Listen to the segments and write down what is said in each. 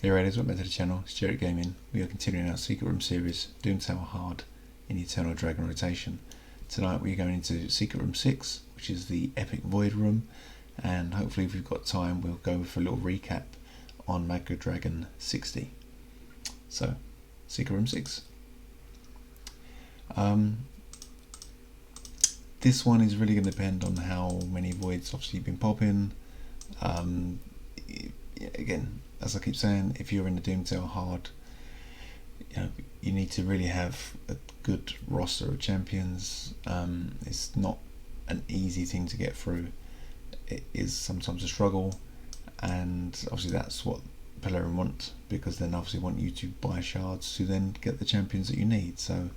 Hey Raiders, welcome back to the channel, it's Jared Gaming. We are continuing our Secret Room series, Doom Tower Hard in Eternal Dragon rotation. Tonight we are going into Secret Room 6, which is the Epic Void Room, and hopefully if we've got time we'll go for a little recap on Mega Dragon 60. So, Secret Room 6. This one is really going to depend on how many voids obviously you've been popping. Again, as I keep saying, if you're in the Doom Tower Hard, you need to really have a good roster of champions. It's not an easy thing to get through. It is sometimes a struggle, and obviously that's what Polarum want, because then obviously want you to buy shards to then get the champions that you need. So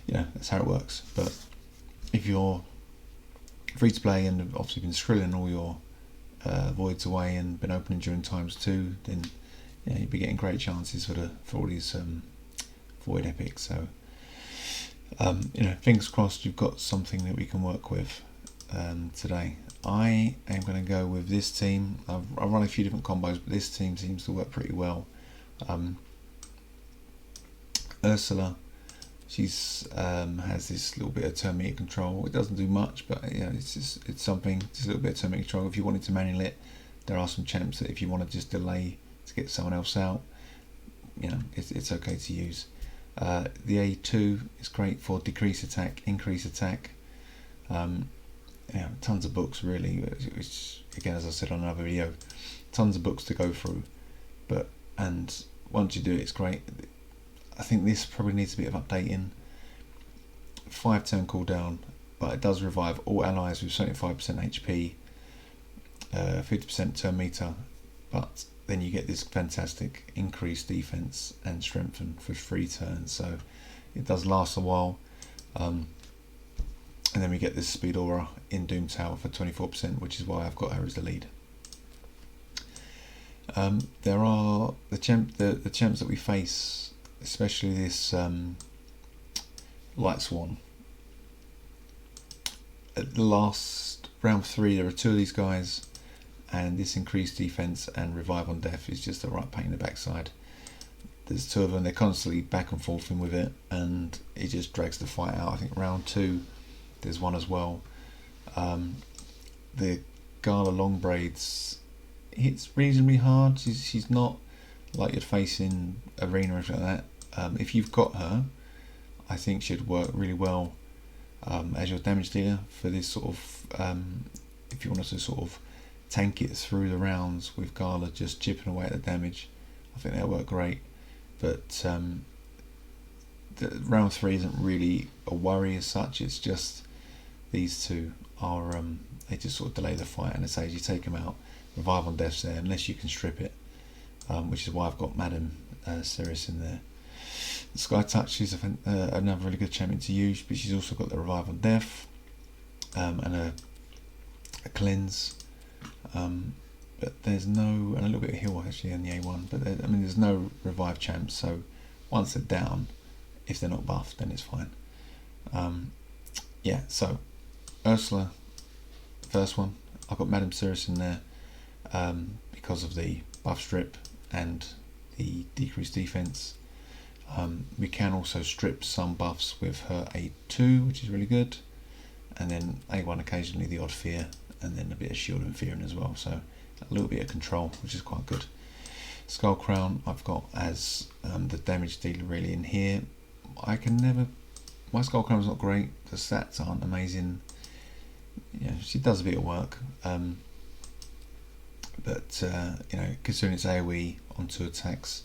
that's how it works. But if you're free to play and have obviously been skrilling all your voids away and been opening during times 2, then you'll be getting great chances for all these void epics. So fingers crossed you've got something that we can work with today. I am going to go with this team. I've run a few different combos, but this team seems to work pretty well. Ursula, she's has this little bit of turn meter control. It doesn't do much, but it's something. Just a little bit of turn meter control. If you wanted to manual it, there are some champs that if you want to just delay to get someone else out, it's okay to use. The A2 is great for decrease attack, increase attack. Tons of books really, which again, as I said on another video, tons of books to go through. And once you do it, it's great. I think this probably needs a bit of updating. 5 turn cooldown, but it does revive all allies with 75% HP, 50% turn meter, but then you get this fantastic increased defense and strengthen for 3 turns, so it does last a while. And then we get this speed aura in Doom Tower for 24%, which is why I've got her as the lead. There are the champs that we face, especially this Light Swan. At the last round 3, there are 2 of these guys, and this increased defense and revive on death is just a right pain in the backside. There's 2 of them, they're constantly back and forth with it, and it just drags the fight out. I think round 2 there's one as well. The Gala long braids hits reasonably hard. She's not like you'd face in arena or anything like that. If you've got her, I think she'd work really well as your damage dealer for this sort of if you want to sort of tank it through the rounds with Gala just chipping away at the damage. I think that'll work great. But the round 3 isn't really a worry as such. It's just these 2 are they just sort of delay the fight, and as you take them out, revive on death's there unless you can strip it, which is why I've got Madam Ceres in there. The Sky Touch is another really good champion to use, but she's also got the revive on death and a cleanse. But there's no, and a little bit of heal actually on the A1, but there's no revive champs, so once they're down, if they're not buffed, then it's fine. So Ursula, first one, I've got Madam Ceres in there because of the buff strip and the decreased defense. We can also strip some buffs with her A2, which is really good, and then A1 occasionally the odd fear, and then a bit of shield and fearing as well, so a little bit of control, which is quite good. Skull Crown I've got as the damage dealer really in here. My Skull Crown's not great, the stats aren't amazing. She does a bit of work, but considering it's AoE on 2 attacks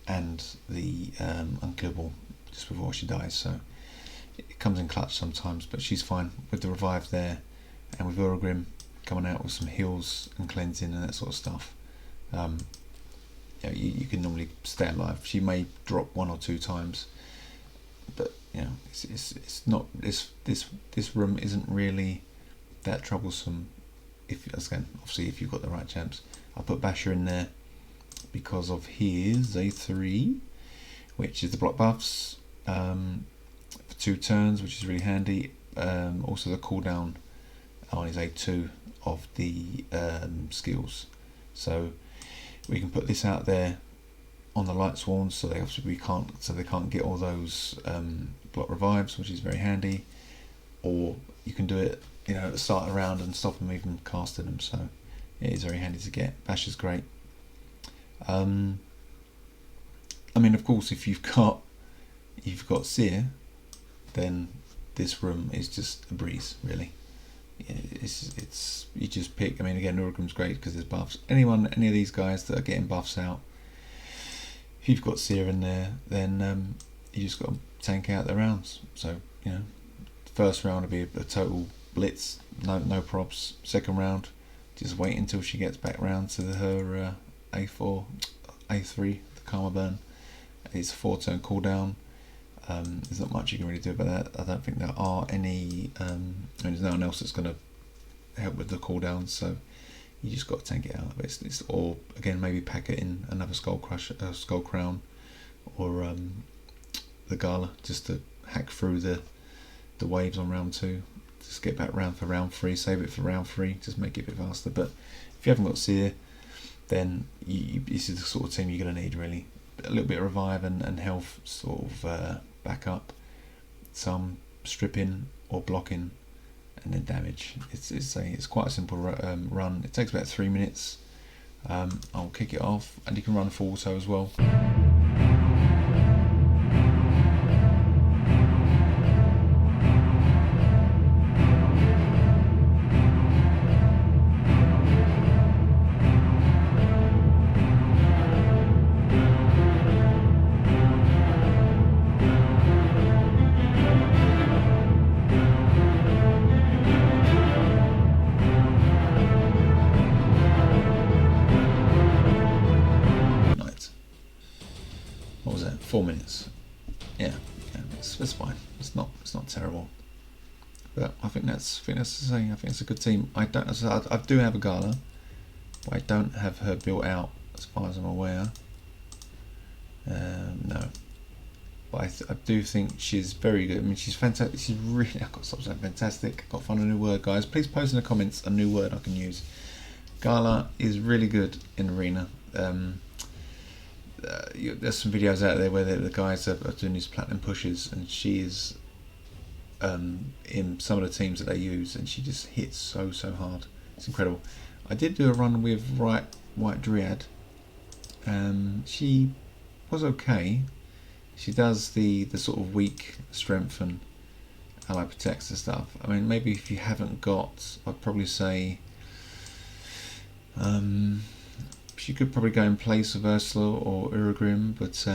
and the unkillable just before she dies, so it comes in clutch sometimes, but she's fine with the revive there, and with Urgrim coming out with some heals and cleansing and that sort of stuff. You can normally stay alive. She may drop 1 or 2 times, but it's not, this room isn't really that troublesome obviously if you've got the right champs. I put Basher in there because of his A3, which is the block buffs for 2 turns, which is really handy. Also the cooldown on his A2 of the skills, so we can put this out there on the light swans, so they can't get all those block revives, which is very handy. Or you can do it, at the start of the round and stop them even casting them. So it is very handy to get. Bash is great. I mean, of course, if you've got Seer, then this room is just a breeze, really. It's you just pick. I mean, again, Urugrim's great because there's buffs. Any of these guys that are getting buffs out, if you've got Seer in there, then you just got to tank out the rounds. So first round will be a total blitz, no probs. Second round, just wait until she gets back round to her A4, A3, the Karma Burn. It's a 4-turn cooldown. There's not much you can really do about that. I don't think there are any. There's no one else that's going to help with the cooldowns, so you just got to tank it out. Or again, maybe pack it in another Skull Crown, or the Gala, just to hack through the waves on round 2. Just get back round for round 3. Save it for round 3. Just make it a bit faster. But if you haven't got Seer, then this is the sort of team you're going to need, really. A little bit of revive and health sort of back up, some stripping or blocking, and then damage. It's quite a simple run. It takes about 3 minutes. I'll kick it off, and you can run full auto as well. What was that? 4 minutes. Yeah, it's fine. It's not terrible. But I think that's the same. I think it's a good team. I do have a Gala, but I don't have her built out as far as I'm aware. No, but I do think she's very good. I mean, she's fantastic. She's really. I've got to stop saying fantastic. I've got to find a new word, guys. Please post in the comments a new word I can use. Gala is really good in arena. There's some videos out there where the guys are doing these platinum pushes, and she is in some of the teams that they use, and she just hits so hard. It's incredible. I did do a run with White Dryad. She was okay. She does the sort of weak strength and ally protects and stuff. I mean, maybe if you haven't got, I'd probably say she could probably go in place of Ursula or Urugrim, but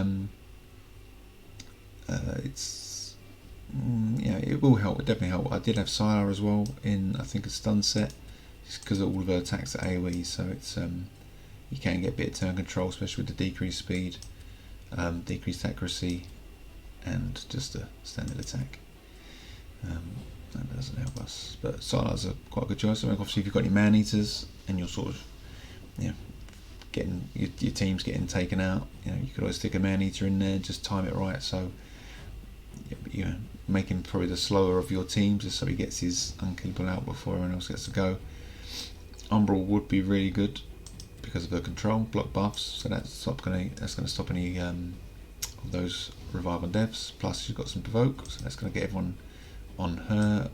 it will help. It definitely help. I did have Sylar as well in, I think, a stun set, just because all of her attacks are AoE, so it's you can get a bit of turn control, especially with the decreased speed, decreased accuracy, and just a standard attack. That doesn't help us, but Sylar's a quite a good choice. I mean, obviously, if you've got any man eaters and you're sort of getting your team's getting taken out, you could always stick a man eater in there, just time it right, so make him probably the slower of your teams, just so he gets his unkillable out before everyone else gets to go. Umbral would be really good because of her control, block buffs, so that's going to stop any of those revive on deaths. Plus she's got some provoke, so that's going to get everyone on her.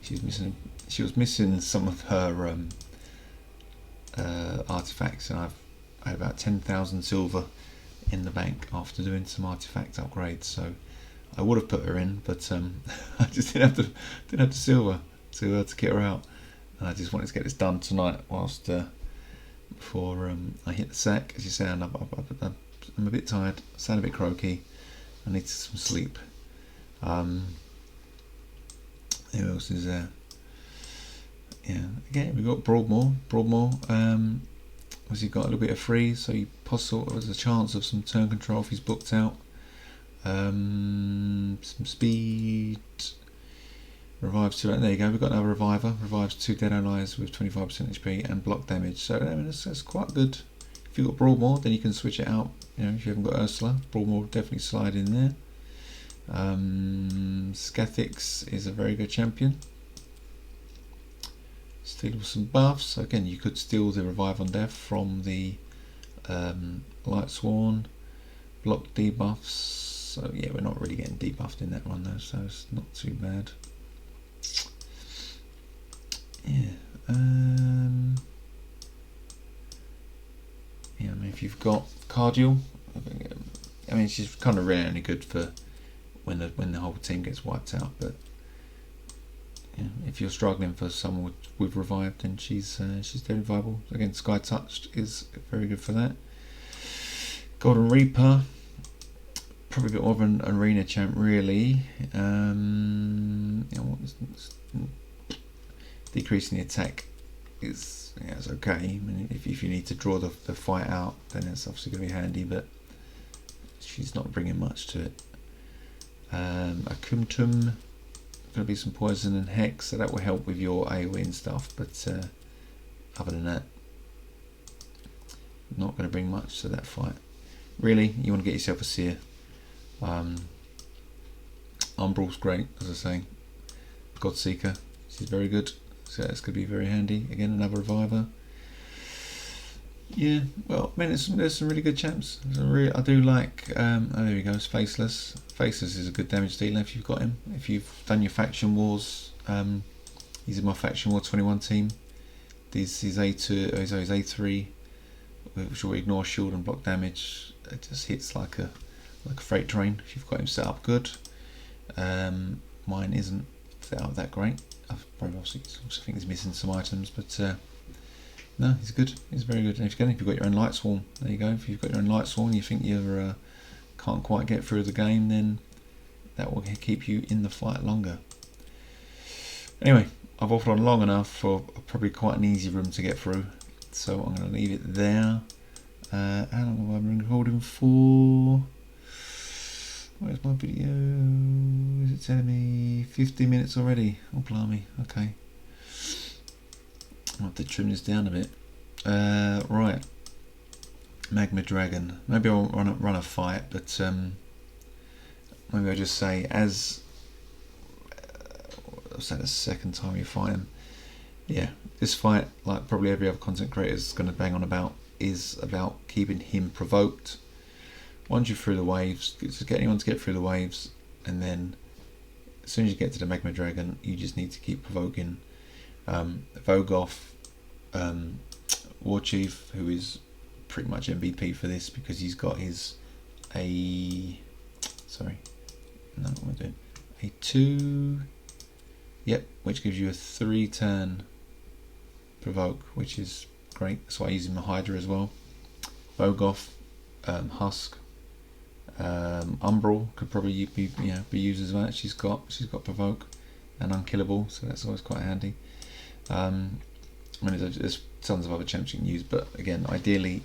She was missing some of her artifacts, and I had about 10,000 silver in the bank after doing some artifact upgrades, so I would have put her in, but I just didn't have the silver to get her out, and I just wanted to get this done tonight whilst before I hit the sack. As you say, I'm a bit tired, I sound a bit croaky, I need some sleep. Who else is there? Yeah, again, we've got Broadmoor. Obviously got a little bit of free, so there's a chance of some turn control if he's booked out. Some speed, revives 2. There you go. We've got another reviver. Revives 2 dead allies with 25% HP and block damage. So I mean, that's quite good. If you've got Broadmoor, then you can switch it out. If you haven't got Ursula, Broadmoor will definitely slide in there. Scathix is a very good champion. Steal some buffs. Again, you could steal the revive on death from the Light Sworn, block debuffs. So yeah, we're not really getting debuffed in that one though, so it's not too bad. Yeah. Yeah, I mean, if you've got Cardial, I mean, she's kind of really only good for when the whole team gets wiped out. But yeah, if you're struggling for someone with revive, then she's very viable. Again, Sky Touched is very good for that. Golden Reaper, probably a bit more of an arena champ, really. Decreasing the attack is it's okay. I mean, if you need to draw the fight out, then it's obviously going to be handy, but she's not bringing much to it. Akumtum, going to be some poison and hex, so that will help with your AoE and stuff, but other than that, not going to bring much to that fight. Really, you want to get yourself a seer. Umbral's great, as I say. Godseeker, she's very good, so that's going to be very handy. Again, another reviver. Yeah, well, I mean, there's some really good champs. I do like. Oh, there we go. It's Faceless. Faceless is a good damage dealer if you've got him. If you've done your faction wars, he's in my faction war 21 team. He's A2, he's A3, which will ignore shield and block damage. It just hits like a freight train. If you've got him set up good. Mine isn't set up that great. I obviously think he's missing some items, but. No, he's good. He's very good. And if you've got your own Light Swarm, there you go. If you've got your own Light Swarm, you think you can't quite get through the game, then that will keep you in the fight longer. Anyway, I've waffled on long enough for probably quite an easy room to get through, so I'm going to leave it there. How long have I been recording for? Where's my video? Is it telling me 50 minutes already? Oh, blimey. Okay. I'll have to trim this down a bit. Right, Magma Dragon. Maybe I'll run a fight, but maybe I'll just say, as what's that, the second time you fight him? Yeah, this fight, like probably every other content creator is going to bang on about, is about keeping him provoked. Once you're through the waves, just get anyone to get through the waves, and then as soon as you get to the Magma Dragon, you just need to keep provoking. Vogoth, War Chief, who is pretty much MVP for this because he's got his A2, yep, which gives you a 3-turn provoke, which is great. That's why I use him in Hydra as well. Vogoth, Husk, Umbral could probably be used as well. She's got provoke and unkillable, so that's always quite handy. I mean, there's tons of other champs you can use, but again, ideally,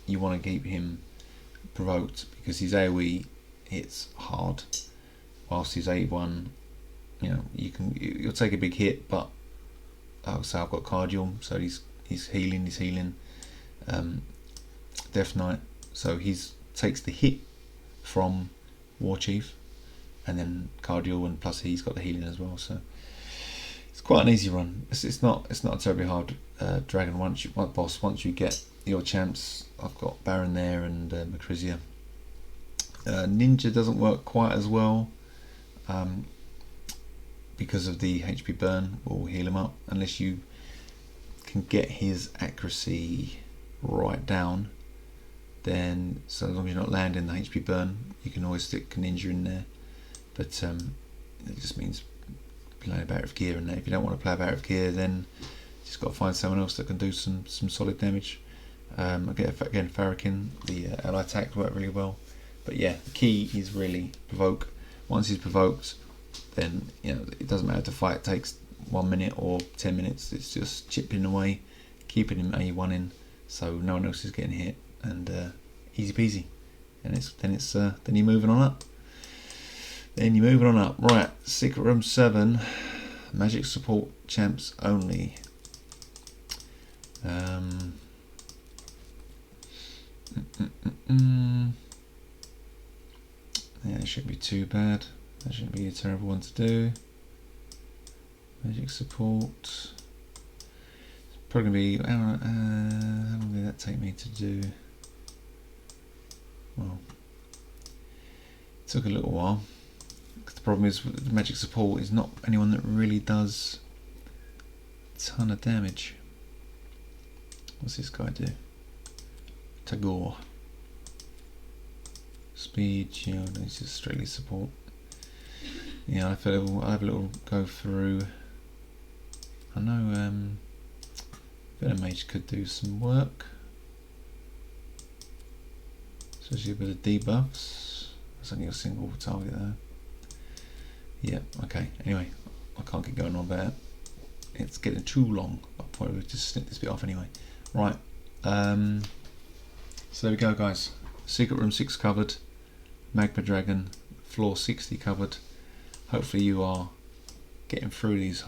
you want to keep him provoked because his AoE hits hard, whilst his A1, you'll take a big hit, but so I've got Cardial, so he's healing. Death Knight, so he's takes the hit from War Chief, and then Cardial, and plus he's got the healing as well, so. It's quite an easy run. It's not a terribly hard dragon once you get your champs. I've got Baron there and Macrizia. Ninja doesn't work quite as well because of the HP burn. Will heal him up unless you can get his accuracy right down. Then, so as long as you're not landing the HP burn, you can always stick Ninja in there. But it just means playing about with gear, and if you don't want to play about with gear, then you just got to find someone else that can do some solid damage. Again, Farrakhan, the ally attack worked really well, but yeah, the key is really provoke. Once he's provoked, then it doesn't matter if the fight takes 1 minute or 10 minutes. It's just chipping away, keeping him A1 in, so no one else is getting hit, and easy peasy. And then you're moving on up. Right, Secret Room 7, Magic Support Champs only. Yeah, it shouldn't be too bad. That shouldn't be a terrible one to do. Magic Support. It's probably going to be, how long did that take me to do? well. It took a little while. The problem is with the magic support is not anyone that really does a ton of damage. What's this guy do? Tagore. Speed, yeah, no, it's just strictly support. Yeah, I'll have a little go through. I know Venomage could do some work, especially with the debuffs. There's only a single target there. Yeah, okay. Anyway, I can't keep going on about it. It's getting too long. I'll probably just snip this bit off anyway. Right. So there we go, guys. Secret Room 6 covered. Magma Dragon, floor 60 covered. Hopefully you are getting through these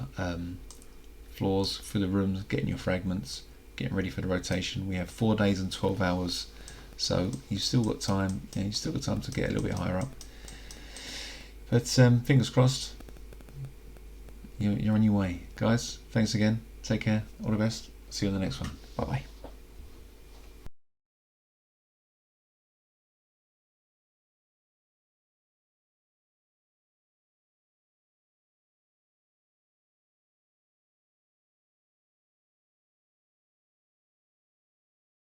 floors, through the rooms, getting your fragments, getting ready for the rotation. We have 4 days and 12 hours, so you've still got time. Yeah, you've still got time to get a little bit higher up. But fingers crossed, you're on your way. Guys, thanks again. Take care. All the best. See you on the next one. Bye bye.